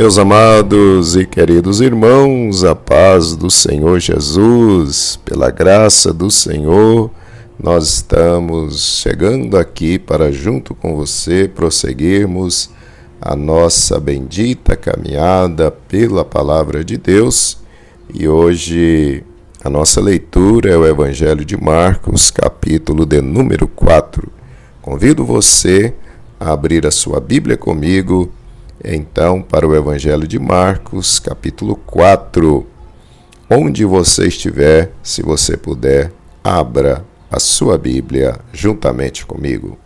Meus amados e queridos irmãos, a paz do Senhor Jesus, pela graça do Senhor, nós estamos chegando aqui para, junto com você, prosseguirmos a nossa bendita caminhada pela Palavra de Deus. E hoje a nossa leitura é o Evangelho de Marcos, capítulo de número 4. Convido você a abrir a sua Bíblia comigo, então, para o Evangelho de Marcos, capítulo 4. Onde você estiver, se você puder, abra a sua Bíblia juntamente comigo.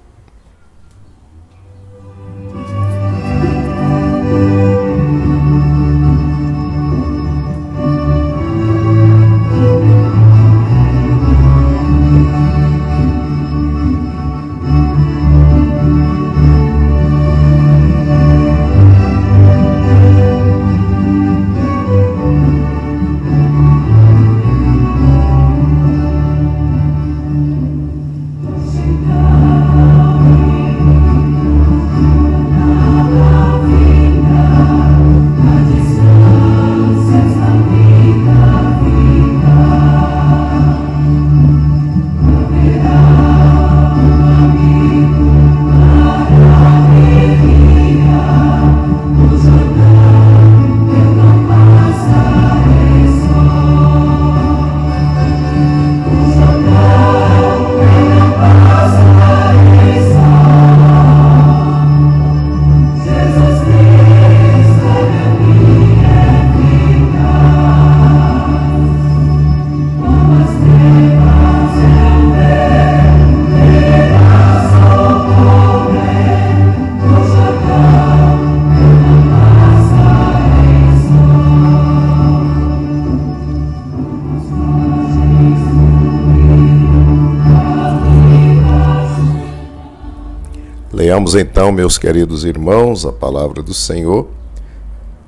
Leamos então, meus queridos irmãos, a palavra do Senhor,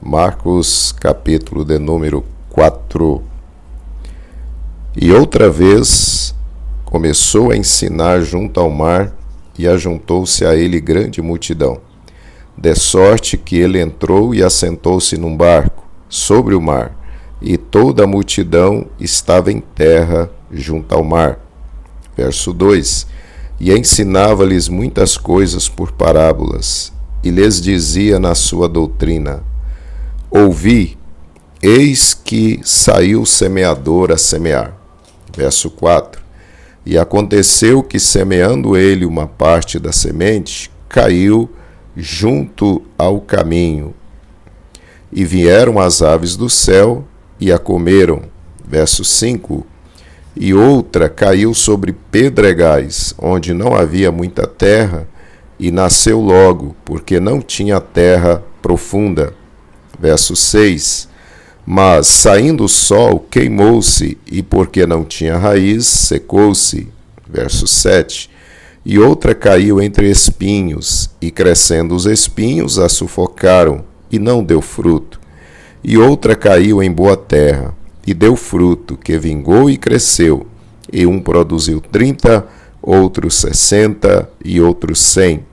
Marcos capítulo de número 4. E outra vez começou a ensinar junto ao mar, e ajuntou-se a ele grande multidão, de sorte que ele entrou e assentou-se num barco sobre o mar, e toda a multidão estava em terra junto ao mar. Verso 2. E ensinava-lhes muitas coisas por parábolas, e lhes dizia na sua doutrina: Ouvi, eis que saiu o semeador a semear. Verso 4. E aconteceu que, semeando ele uma parte da semente, caiu junto ao caminho. E vieram as aves do céu e a comeram. Verso 5. E outra caiu sobre pedregais, onde não havia muita terra, e nasceu logo, porque não tinha terra profunda. Verso 6. Mas, saindo o sol, queimou-se, e porque não tinha raiz, secou-se. Verso 7. E outra caiu entre espinhos, e crescendo os espinhos, a sufocaram, e não deu fruto. E outra caiu em boa terra, e deu fruto, que vingou e cresceu, e um produziu 30, outro 60 e outro 100.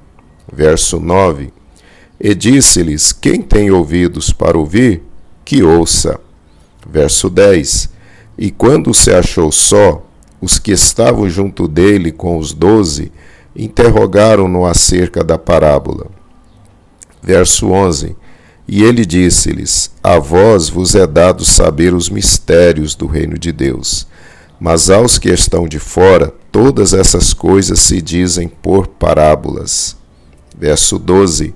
Verso 9. E disse-lhes: Quem tem ouvidos para ouvir, que ouça. Verso 10. E quando se achou só, os que estavam junto dele com os 12, interrogaram-no acerca da parábola. Verso 11. E ele disse-lhes: A vós vos é dado saber os mistérios do reino de Deus, mas aos que estão de fora, todas essas coisas se dizem por parábolas. Verso 12.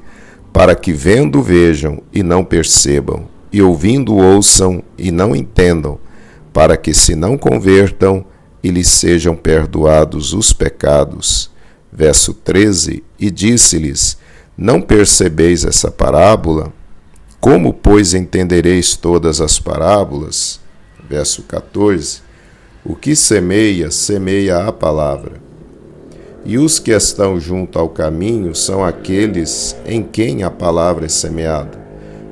Para que vendo vejam e não percebam, e ouvindo ouçam e não entendam, para que se não convertam e lhes sejam perdoados os pecados. Verso 13. E disse-lhes: Não percebeis essa parábola? Como, pois, entendereis todas as parábolas? Verso 14. O que semeia, semeia a palavra. E os que estão junto ao caminho são aqueles em quem a palavra é semeada.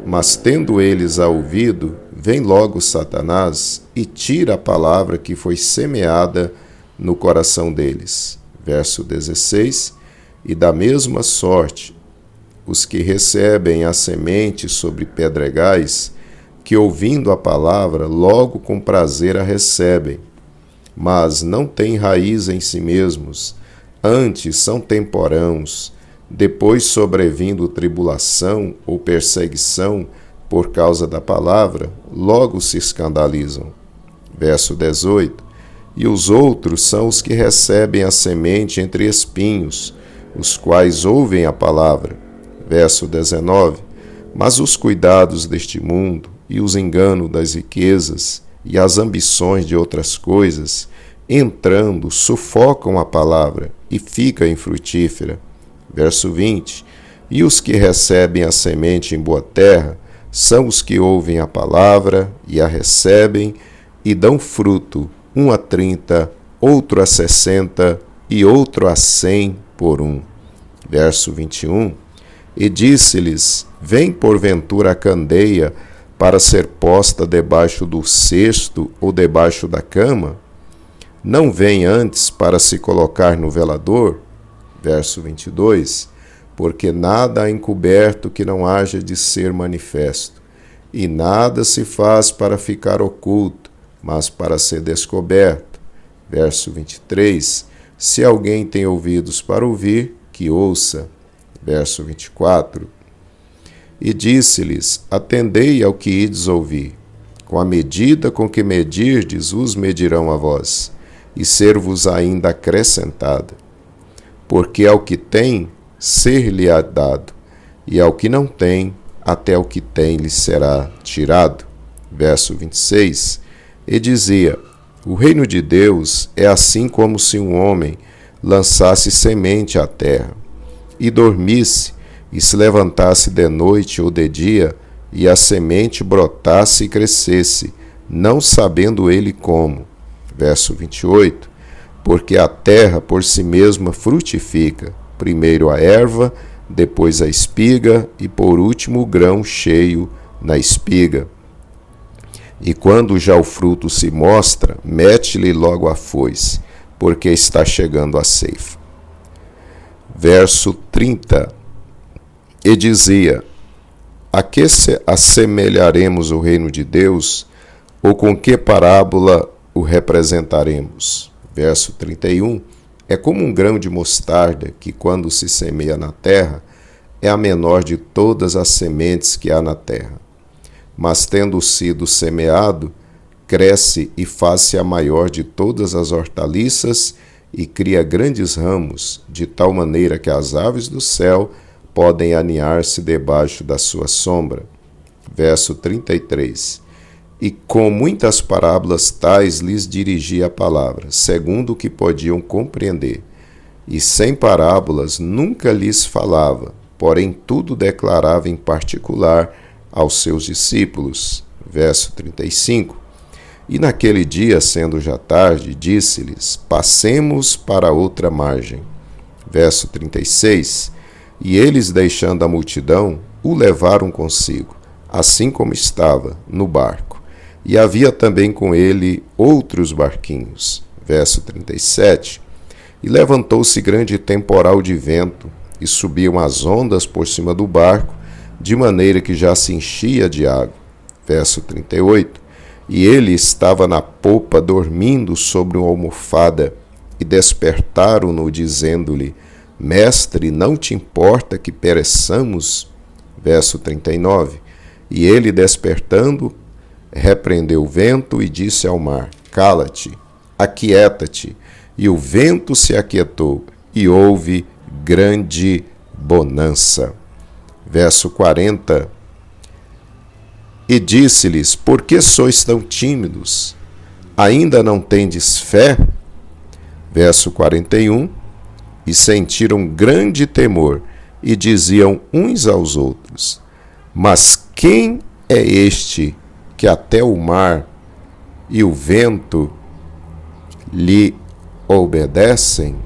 Mas tendo eles a ouvido, vem logo Satanás e tira a palavra que foi semeada no coração deles. Verso 16. E da mesma sorte os que recebem a semente sobre pedregais, que ouvindo a palavra, logo com prazer a recebem, mas não têm raiz em si mesmos, antes são temporãos, depois sobrevindo tribulação ou perseguição por causa da palavra, logo se escandalizam. Verso 18. E os outros são os que recebem a semente entre espinhos, os quais ouvem a palavra. Verso 19. Mas os cuidados deste mundo, e os enganos das riquezas, e as ambições de outras coisas, entrando, sufocam a palavra, e fica infrutífera. Verso 20. E os que recebem a semente em boa terra, são os que ouvem a palavra, e a recebem, e dão fruto, um a 30, outro a 60, e outro a 100 por um. Verso 21. E disse-lhes, vem porventura a candeia para ser posta debaixo do cesto ou debaixo da cama? Não vem antes para se colocar no velador? Verso 22. Porque nada há encoberto que não haja de ser manifesto, e nada se faz para ficar oculto, mas para ser descoberto. Verso 23. Se alguém tem ouvidos para ouvir, que ouça. Verso 24. E disse-lhes, atendei ao que ides ouvir. Com a medida com que medirdes, os medirão a vós, e ser-vos ainda acrescentada. Porque ao que tem, ser-lhe-á dado, e ao que não tem, até o que tem lhe será tirado. Verso 26. E dizia, o reino de Deus é assim como se um homem lançasse semente à terra, e dormisse, e se levantasse de noite ou de dia, e a semente brotasse e crescesse, não sabendo ele como. Verso 28. Porque a terra por si mesma frutifica, primeiro a erva, depois a espiga, e por último o grão cheio na espiga. E quando já o fruto se mostra, mete-lhe logo a foice, porque está chegando a ceifa. Verso 30. E dizia, a que assemelharemos o reino de Deus, ou com que parábola o representaremos? Verso 31. É como um grão de mostarda, que quando se semeia na terra, é a menor de todas as sementes que há na terra. Mas tendo sido semeado, cresce e faz-se a maior de todas as hortaliças, e cria grandes ramos, de tal maneira que as aves do céu podem aninhar-se debaixo da sua sombra. Verso 33. E com muitas parábolas tais lhes dirigia a palavra, segundo o que podiam compreender. E sem parábolas nunca lhes falava, porém tudo declarava em particular aos seus discípulos. Verso 35. E naquele dia, sendo já tarde, disse-lhes, passemos para outra margem. Verso 36. E eles, deixando a multidão, o levaram consigo, assim como estava, no barco. E havia também com ele outros barquinhos. Verso 37. E levantou-se grande temporal de vento, e subiam as ondas por cima do barco, de maneira que já se enchia de água. Verso 38. E ele estava na popa dormindo sobre uma almofada, e despertaram-no, dizendo-lhe, Mestre, não te importa que pereçamos? Verso 39. E ele, despertando, repreendeu o vento e disse ao mar, cala-te, aquieta-te. E o vento se aquietou, e houve grande bonança. Verso 40. E disse-lhes, por que sois tão tímidos? Ainda não tendes fé? Verso 41. E sentiram grande temor, e diziam uns aos outros, mas quem é este que até o mar e o vento lhe obedecem?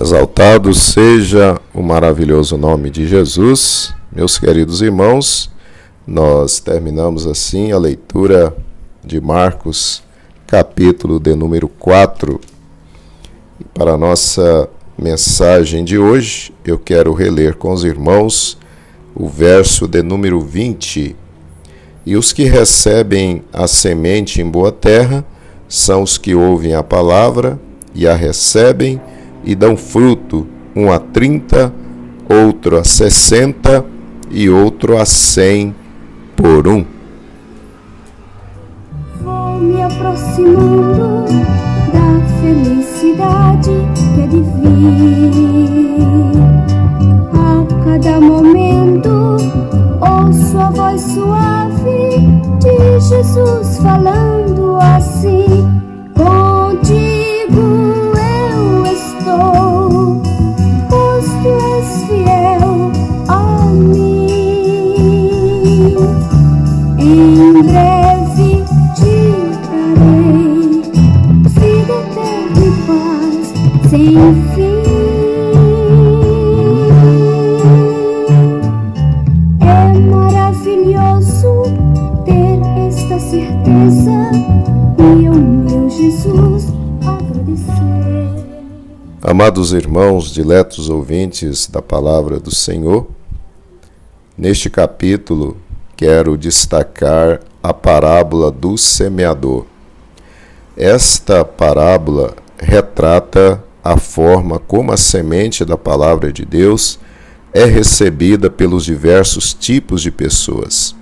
Exaltado seja o maravilhoso nome de Jesus. Meus queridos irmãos, nós terminamos assim a leitura de Marcos, capítulo de número 4. E para a nossa mensagem de hoje, eu quero reler com os irmãos o verso de número 20. E os que recebem a semente em boa terra são os que ouvem a palavra e a recebem e dão fruto, um a 30, outro a 60 e outro a 100 por um. Vou me aproximando da felicidade que é de vir. A cada momento ouço a voz suave de Jesus falando assim: contigo eu estou, pois tu és fiel a mim. Em breve te darei vida eterna e paz sem fim. É maravilhoso ter esta certeza e ao meu Jesus agradecer. Amados irmãos, diletos ouvintes da palavra do Senhor, neste capítulo quero destacar a parábola do semeador. Esta parábola retrata a forma como a semente da palavra de Deus é recebida pelos diversos tipos de pessoas.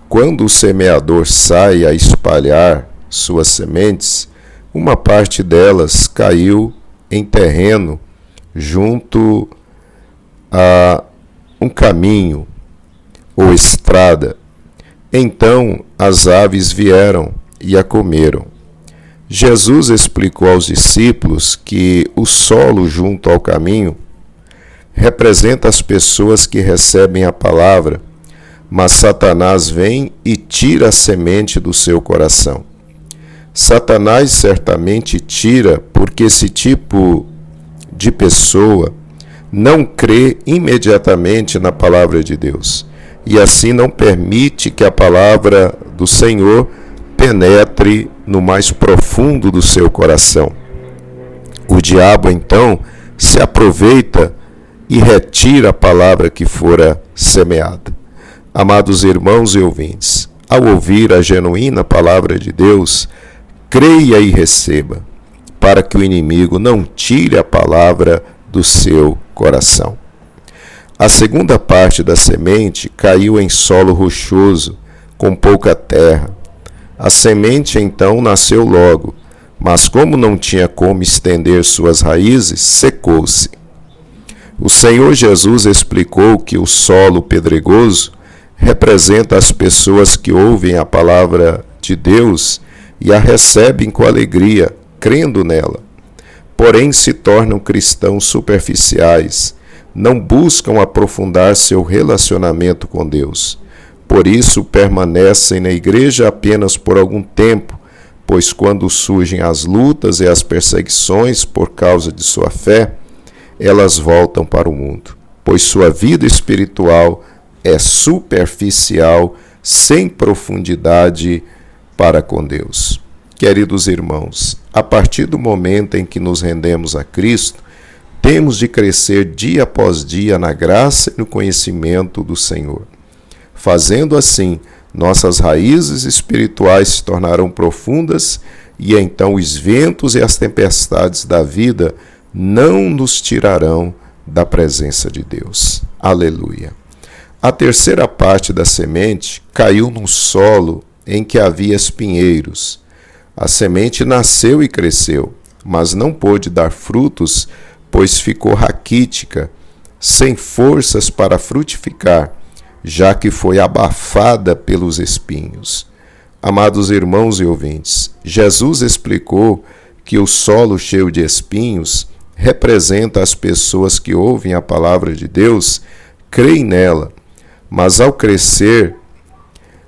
Quando o semeador sai a espalhar suas sementes, uma parte delas caiu em terreno junto a um caminho ou estrada. Então as aves vieram e a comeram. Jesus explicou aos discípulos que o solo junto ao caminho representa as pessoas que recebem a palavra, mas Satanás vem e tira a semente do seu coração. Satanás certamente tira porque esse tipo de pessoa não crê imediatamente na palavra de Deus e assim não permite que a palavra do Senhor penetre no mais profundo do seu coração. O diabo então se aproveita e retira a palavra que fora semeada. Amados irmãos e ouvintes, ao ouvir a genuína palavra de Deus, creia e receba, para que o inimigo não tire a palavra do seu coração. A segunda parte da semente caiu em solo rochoso, com pouca terra. A semente então nasceu logo, mas como não tinha como estender suas raízes, secou-se. O Senhor Jesus explicou que o solo pedregoso representa as pessoas que ouvem a palavra de Deus e a recebem com alegria, crendo nela. Porém, se tornam cristãos superficiais, não buscam aprofundar seu relacionamento com Deus. Por isso, permanecem na igreja apenas por algum tempo, pois quando surgem as lutas e as perseguições por causa de sua fé, elas voltam para o mundo, pois sua vida espiritual é superficial, sem profundidade para com Deus. Queridos irmãos, a partir do momento em que nos rendemos a Cristo, temos de crescer dia após dia na graça e no conhecimento do Senhor. Fazendo assim, nossas raízes espirituais se tornarão profundas e então os ventos e as tempestades da vida não nos tirarão da presença de Deus. Aleluia. A terceira parte da semente caiu num solo em que havia espinheiros. A semente nasceu e cresceu, mas não pôde dar frutos, pois ficou raquítica, sem forças para frutificar, já que foi abafada pelos espinhos. Amados irmãos e ouvintes, Jesus explicou que o solo cheio de espinhos representa as pessoas que ouvem a palavra de Deus, creem nela, mas ao crescer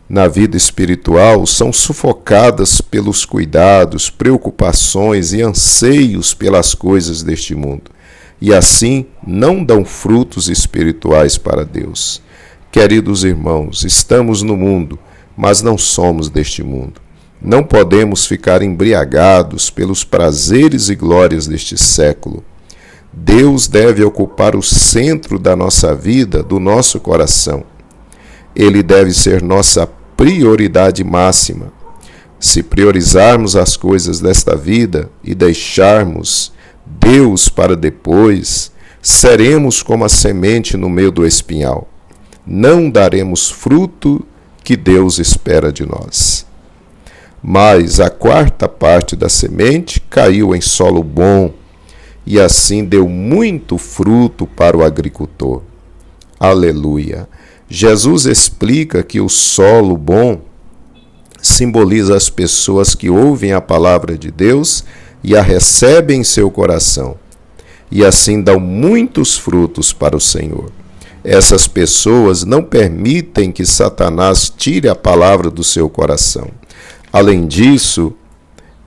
na vida espiritual são sufocadas pelos cuidados, preocupações e anseios pelas coisas deste mundo. e assim não dão frutos espirituais para Deus. Queridos irmãos, estamos no mundo, mas não somos deste mundo. Não podemos ficar embriagados pelos prazeres e glórias deste século. Deus deve ocupar o centro da nossa vida, do nosso coração. Ele deve ser nossa prioridade máxima. Se priorizarmos as coisas desta vida e deixarmos Deus para depois, seremos como a semente no meio do espinhal. Não daremos fruto que Deus espera de nós. Mas a quarta parte da semente caiu em solo bom, e assim deu muito fruto para o agricultor. Aleluia! Jesus explica que o solo bom simboliza as pessoas que ouvem a palavra de Deus e a recebem em seu coração, e assim dão muitos frutos para o Senhor. Essas pessoas não permitem que Satanás tire a palavra do seu coração. Além disso,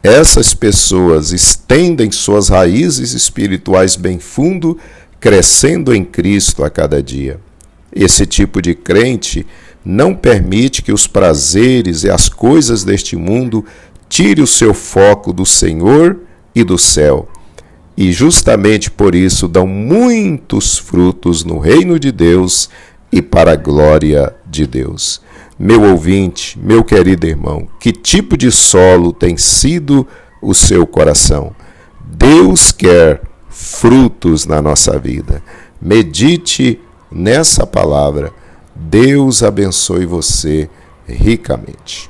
essas pessoas estendem suas raízes espirituais bem fundo, crescendo em Cristo a cada dia. Esse tipo de crente não permite que os prazeres e as coisas deste mundo tire o seu foco do Senhor e do céu. E justamente por isso dão muitos frutos no reino de Deus e para a glória de Deus. Meu ouvinte, meu querido irmão, que tipo de solo tem sido o seu coração? Deus quer frutos na nossa vida. Medite nessa palavra. Deus abençoe você ricamente.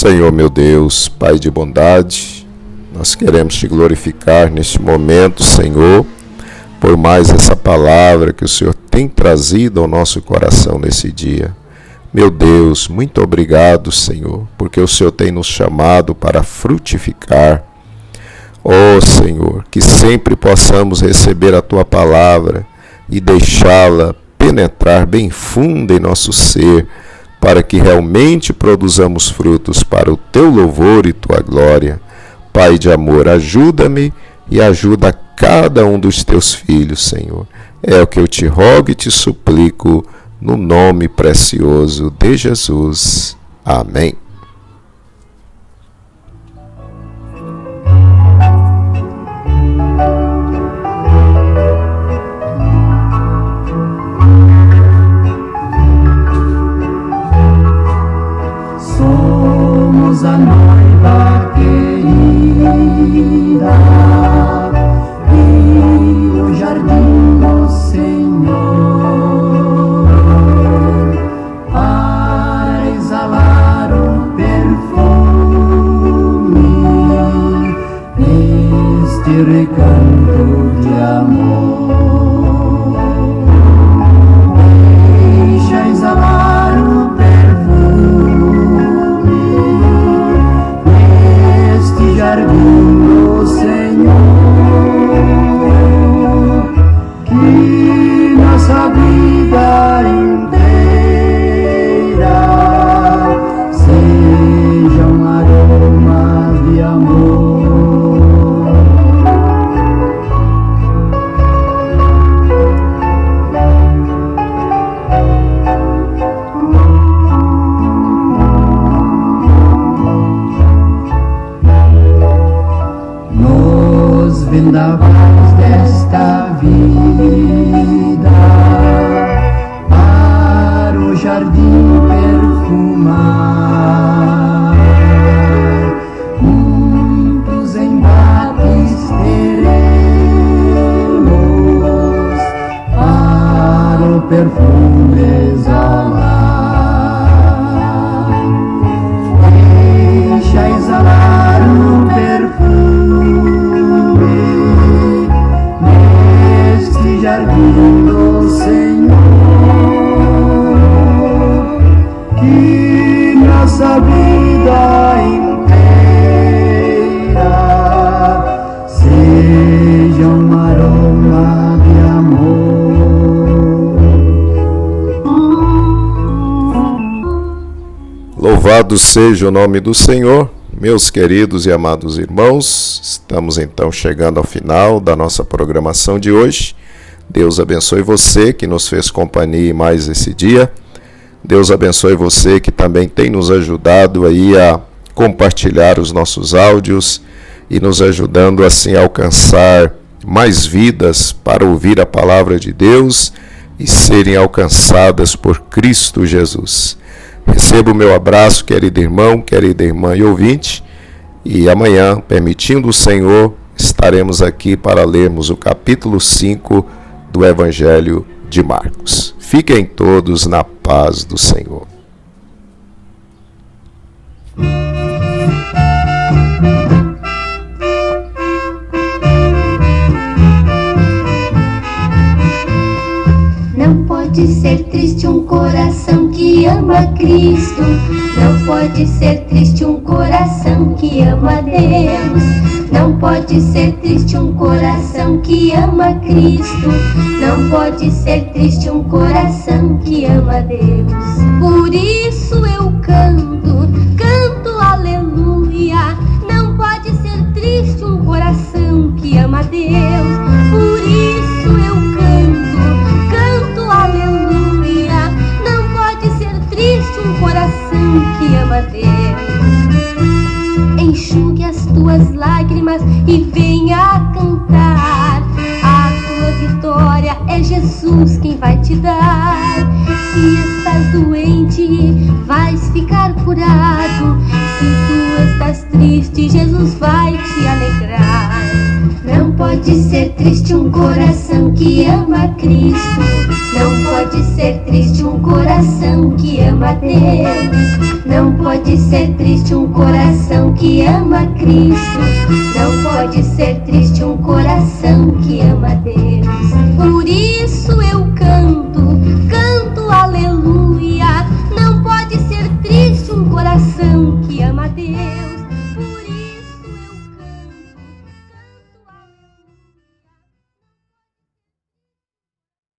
Senhor meu Deus, Pai de bondade, nós queremos te glorificar neste momento, Senhor, por mais essa palavra que o Senhor tem trazido ao nosso coração nesse dia. Meu Deus, muito obrigado, Senhor, porque o Senhor tem nos chamado para frutificar. Ó Senhor, que sempre possamos receber a Tua palavra e deixá-la penetrar bem fundo em nosso ser, para que realmente produzamos frutos para o Teu louvor e Tua glória. Pai de amor, ajuda-me e ajuda cada um dos Teus filhos, Senhor. É o que eu te rogo e te suplico, no nome precioso de Jesus. Amém. A noiva querida e o jardim do Senhor para exalar o perfume deste recanto de amor. Deixa exalar o perfume vendavais desta vida para o jardim perfumar. Muitos embates teremos para o perfume exalar. Deixa exalar o perfume neste jardim do Senhor, que nossa vida inteira seja um aroma de amor. Louvado seja o nome do Senhor, meus queridos e amados irmãos. Estamos então chegando ao final da nossa programação de hoje. Deus abençoe você que nos fez companhia mais esse dia. Deus abençoe você que também tem nos ajudado aí a compartilhar os nossos áudios e nos ajudando assim a alcançar mais vidas para ouvir a palavra de Deus e serem alcançadas por Cristo Jesus. Receba o meu abraço, querido irmão, querida irmã e ouvinte, e amanhã, permitindo o Senhor, estaremos aqui para lermos o capítulo 5 do Evangelho de Marcos. Fiquem todos na paz do Senhor. Não pode ser triste um coração que ama Cristo. Não pode ser triste um coração que ama Deus. Não pode ser triste um coração que ama Cristo. Não pode ser triste um coração que ama Deus. Por isso eu canto, canto aleluia. Não pode ser triste um coração que ama Deus. Por isso eu canto aleluia. Não pode ser triste um coração que ama Deus. Enxugue as tuas lágrimas e venha cantar. A tua vitória é Jesus quem vai te dar. Se estás doente, vais ficar curado. Se tu estás triste, Jesus vai te alegrar. Não pode ser triste um coração que ama Cristo. Não pode ser triste um coração que ama Deus. Não pode ser triste um coração que ama Cristo. Não pode ser triste um coração que ama Deus.